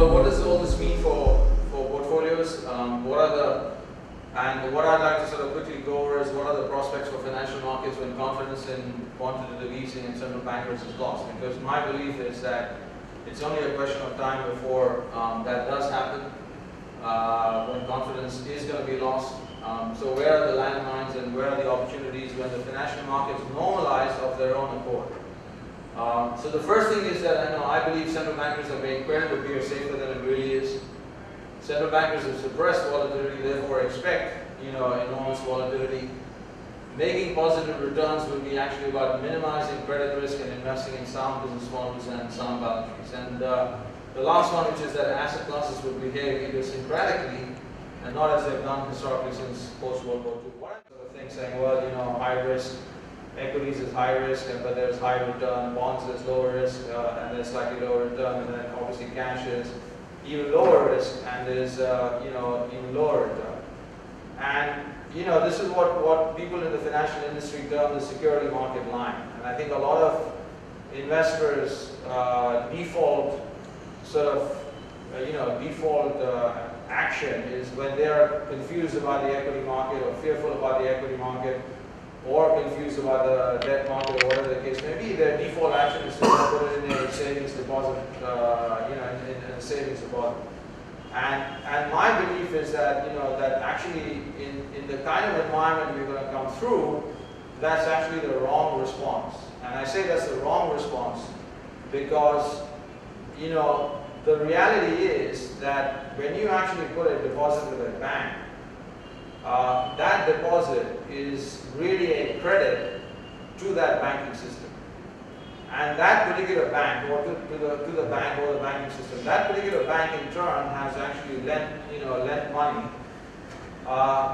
well, what does all this mean for portfolios? What I'd like to sort of quickly go over is what are the prospects for financial markets when confidence in quantitative easing and central bankers is lost? Because my belief is that it's only a question of time before that does happen, when confidence is going to be lost. So where are the landmines and where are the opportunities when the financial markets normalize of their own accord? So the first thing is that I believe central bankers are being quite to appear safer than it really is. Central bankers have suppressed volatility, therefore expect enormous volatility. Making positive returns will be actually about minimizing credit risk and investing in sound business models and sound balance sheets. And the last one, which is that asset classes will behave idiosyncratically and not as they've done historically since post-World War II. What sort of thing saying, well, high risk, equities is high risk, but there's high return, bonds is lower risk, and there's slightly lower return, and then obviously cash is even lower risk, and there's even lower return. And this is what people in the financial industry term the security market line. And I think a lot of investors default action is when they are confused about the equity market or fearful about the equity market or confused about the debt market or whatever the case may be, their default action is to put it in a savings deposit, in a savings deposit. And my belief is that that actually in the kind of environment we're going to come through, that's actually the wrong response. And I say that's the wrong response because the reality is that when you actually put a deposit with a bank, that deposit is really a credit to that banking system. And that particular bank, or to the bank or the banking system, that particular bank in turn has actually lent money.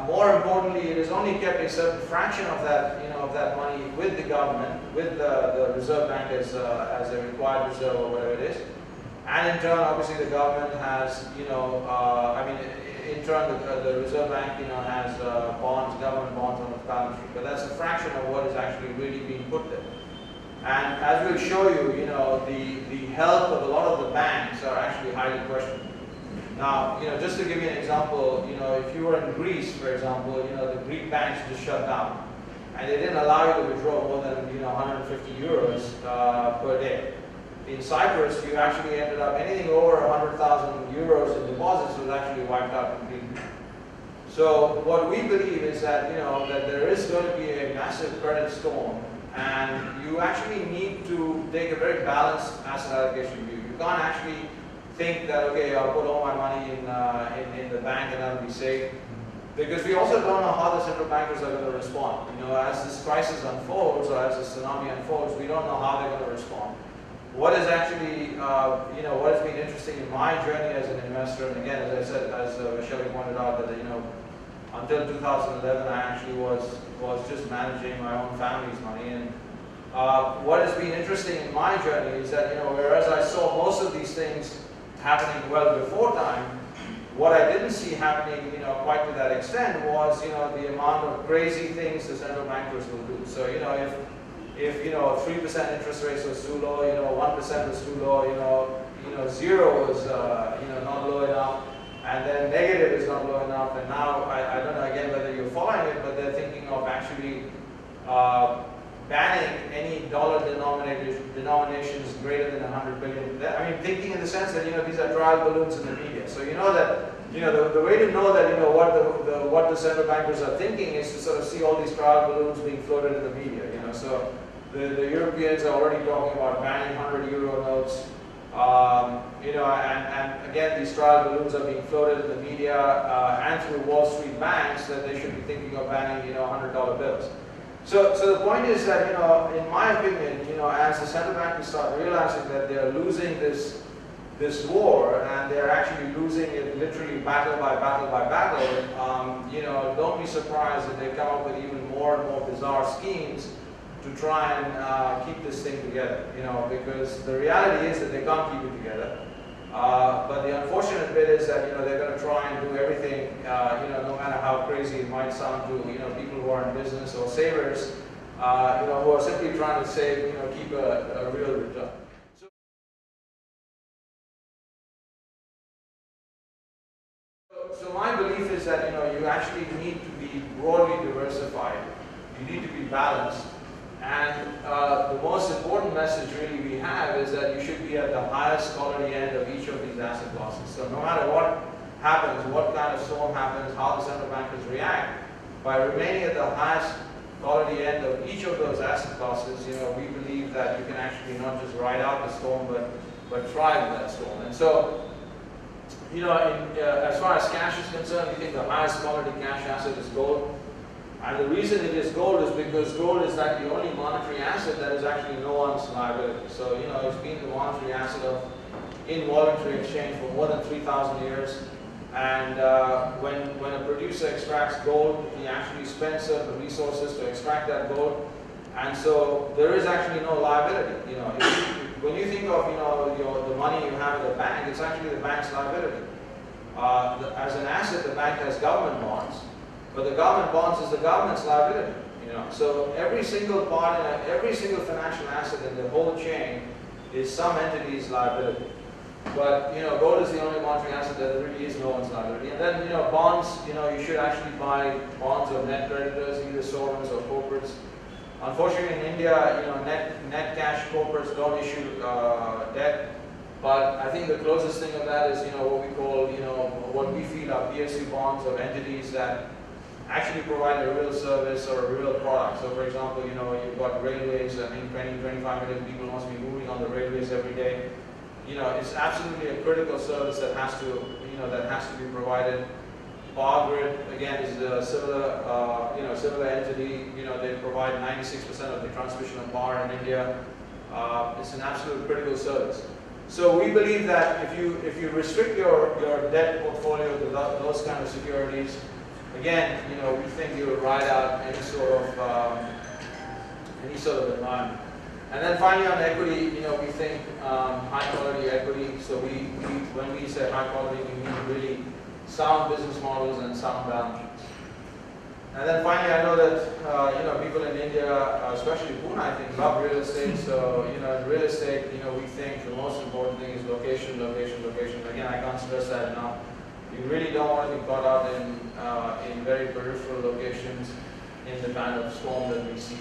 More importantly, it has only kept a certain fraction of that, of that money with the government, with the Reserve Bank as a required reserve or whatever it is. And in turn, obviously, the government has, in turn, the Reserve Bank, has bonds, government bonds on its balance sheet. But that's a fraction of what is actually really being put there. And as we'll show you, the health of a lot of the banks are actually highly questionable. Now, just to give you an example, if you were in Greece, for example, the Greek banks just shut down, and they didn't allow you to withdraw more than 150 euros per day. In Cyprus, you actually ended up anything over 100,000 euros in deposits was actually wiped out completely. So what we believe is that that there is going to be a massive credit storm, and you actually need to take a very balanced asset allocation view. You can't actually think that I'll put all my money in the bank and that'll be safe, because we also don't know how the central bankers are going to respond. As this crisis unfolds or as this tsunami unfolds, we don't know how they're going to respond. What is actually, what has been interesting in my journey as an investor, and again, as I said, as Michelle pointed out, that until 2011, I actually was just managing my own family's money. And what has been interesting in my journey is that whereas I saw most of these things happening well before time, what I didn't see happening, quite to that extent was, the amount of crazy things the central bankers will do. So, if 3% interest rates was too low, 1% was too low, 0 was not low enough, and then negative is not low enough, and now I don't know again whether you're following it, but they're thinking of actually banning any dollar denominations greater than 100 billion. I mean, thinking in the sense that these are trial balloons in the media. So that the way to know that what the central bankers are thinking is to sort of see all these trial balloons being floated in the media. So the Europeans are already talking about banning 100 euro notes. And again, these trial balloons are being floated in the media and through Wall Street banks that they should be thinking of banning, $100 bills. So the point is that, in my opinion, as the central bankers start realizing that they are losing this war, and they're actually losing it literally battle by battle by battle, don't be surprised that they come up with even more and more bizarre schemes to try and keep this thing together, because the reality is that they can't keep it together. But the unfortunate bit is that they're going to try and do everything, no matter how crazy it might sound to people who are in business or savers, who are simply trying to save, keep a real return. So my belief is that you actually need to be broadly diversified. You need to be balanced. And the most important message really we have is that you should be at the highest quality end of each of these asset classes. So no matter what happens, what kind of storm happens, how the central bankers react, by remaining at the highest quality end of each of those asset classes, we believe that you can actually not just ride out the storm, but thrive in that storm. And so, as far as cash is concerned, we think the highest quality cash asset is gold. And the reason it is gold is because gold is like the only monetary asset that is actually no one's liability. So, it's been the monetary asset of involuntary exchange for more than 3,000 years. And when a producer extracts gold, he actually spends certain resources to extract that gold. And so there is actually no liability. When you think of the money you have in the bank, it's actually the bank's liability. As an asset, the bank has government bonds, but the government bonds is the government's liability. So every single part, every single financial asset in the whole chain is some entity's liability. But gold is the only monetary asset that really is no one's liability. And then bonds, you should actually buy bonds of net creditors, either sovereigns or corporates. Unfortunately, in India, net cash corporates don't issue debt. But I think the closest thing of that is what we call what we feel are PSU bonds of entities that actually provide a real service or a real product. So, for example, you've got railways. I think 20-25 million people must be moving on the railways every day. It's absolutely a critical service that has to be provided. Power Grid, again, is a similar entity. They provide 96% of the transmission of power in India. It's an absolute critical service. So we believe that if you restrict your debt portfolio to those kind of securities, again, we think you will ride out any sort of environment. And then finally on equity, we think high quality equity. So when we say high quality, we mean really sound business models and sound balance sheets. And then finally, I know that people in India, especially Pune, I think, love real estate. So in real estate, we think the most important thing is location, location, location. Again, I can't stress that enough. You really don't want to be caught out in very peripheral locations in the kind of storm that we see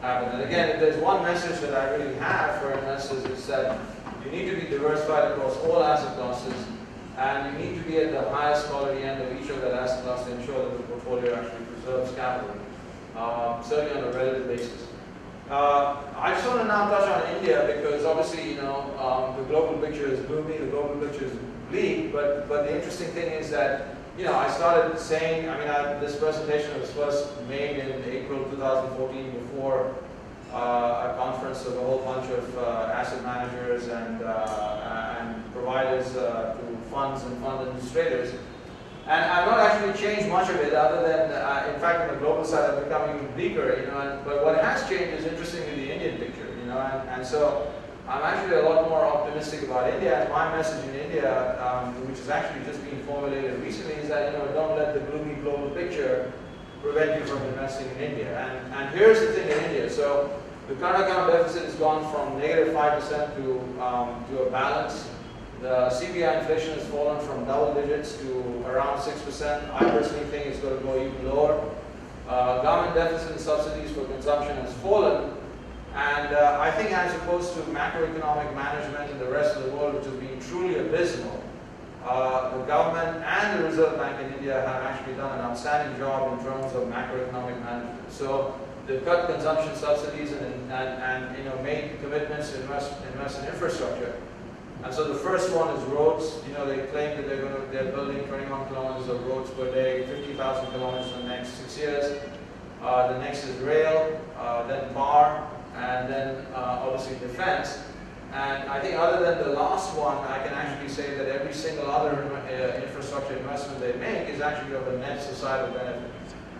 happen. And again, if there's one message that I really have for investors, is that you need to be diversified across all asset classes, and you need to be at the highest quality end of each of that asset class to ensure that the portfolio actually preserves capital, certainly on a relative basis. I just want to now touch on India because obviously, the global picture is gloomy, the global picture is bleak, but the interesting thing is that, I started saying, this presentation was first made in April 2014 before a conference of a whole bunch of asset managers and providers to funds and fund administrators. And I've not actually changed much of it other than, in fact, on the global side, I've become even bleaker, but what has changed is, interestingly, the Indian picture, and so I'm actually a lot more optimistic about India, and my message in India, which has actually just been formulated recently, is that, don't let the gloomy global picture prevent you from investing in India. And here's the thing in India. So the current account deficit has gone from -5% to a balance. The CPI inflation has fallen from double digits to around 6%. I personally think it's going to go even lower. Government deficit and subsidies for consumption has fallen. And I think as opposed to macroeconomic management in the rest of the world, which has been truly abysmal, the government and the Reserve Bank in India have actually done an outstanding job in terms of macroeconomic management. So they've cut consumption subsidies and made commitments to invest in infrastructure. And so the first one is roads. They claim that they're building 21 kilometers of roads per day, 50,000 kilometers in the next 6 years. The next is rail, then power, and then obviously defense. And I think other than the last one, I can actually say that every single other infrastructure investment they make is actually of a net societal benefit.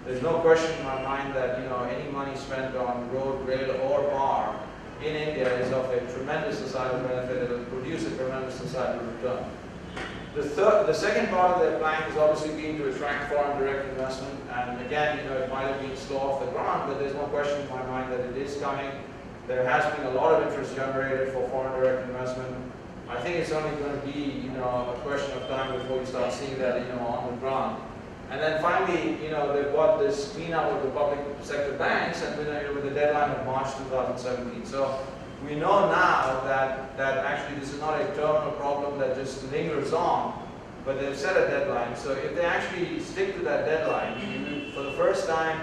There's no question in my mind that any money spent on road, rail, or power in India is of a tremendous societal benefit. It will produce a tremendous societal return. The second part of their plan is obviously being to attract foreign direct investment. And again, it might have been slow off the ground, but there's no question in my mind that it is coming. There has been a lot of interest generated for foreign direct investment. I think it's only going to be, a question of time before you start seeing that, on the ground. And then finally, they've got this cleanup of the public sector banks, and with the deadline of March 2017. So we know now that actually this is not a terminal problem that just lingers on, but they've set a deadline. So if they actually stick to that deadline, for the first time,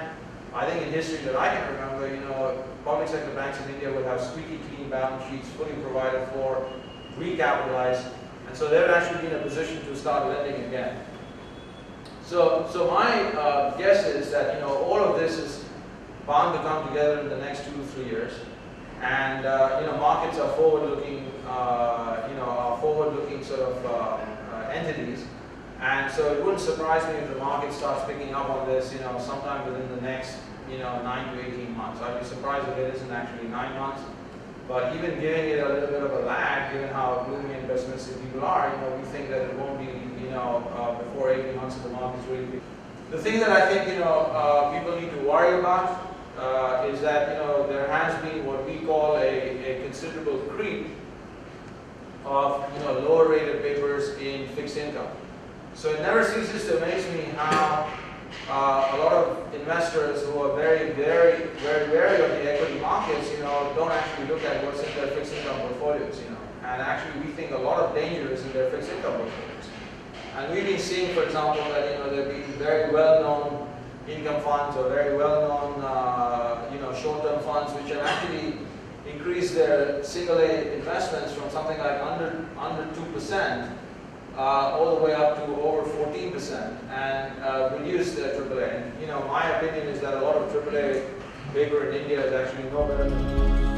I think in history that I can remember, public sector banks in India would have squeaky clean balance sheets, fully provided for, recapitalized, and so they're actually in a position to start lending again. So my guess is that all of this is bound to come together in the next 2 to 3 years, and markets are forward-looking, forward-looking sort of entities, and so it wouldn't surprise me if the market starts picking up on this, sometime within the next 9 to 18 months. I'd be surprised if it isn't actually 9 months. But even giving it a little bit of a lag, given how gloomy and pessimistic people are, we think that it won't be, before 18 months of the market's really big. The thing that I think, people need to worry about is that, there has been what we call a considerable creep of, lower rated papers in fixed income. So it never ceases to amaze me how a lot of investors who are very, very, very wary of the equity markets, don't actually look at what's in their fixed income portfolios, And actually, we think a lot of danger is in their fixed income portfolios. And we've been seeing, for example, that there have been very well-known income funds or very well-known, short-term funds which have actually increased their single-A investments from something like under 2%. All the way up to over 14% and reduce their AAA. And my opinion is that a lot of AAA paper in India is actually no better than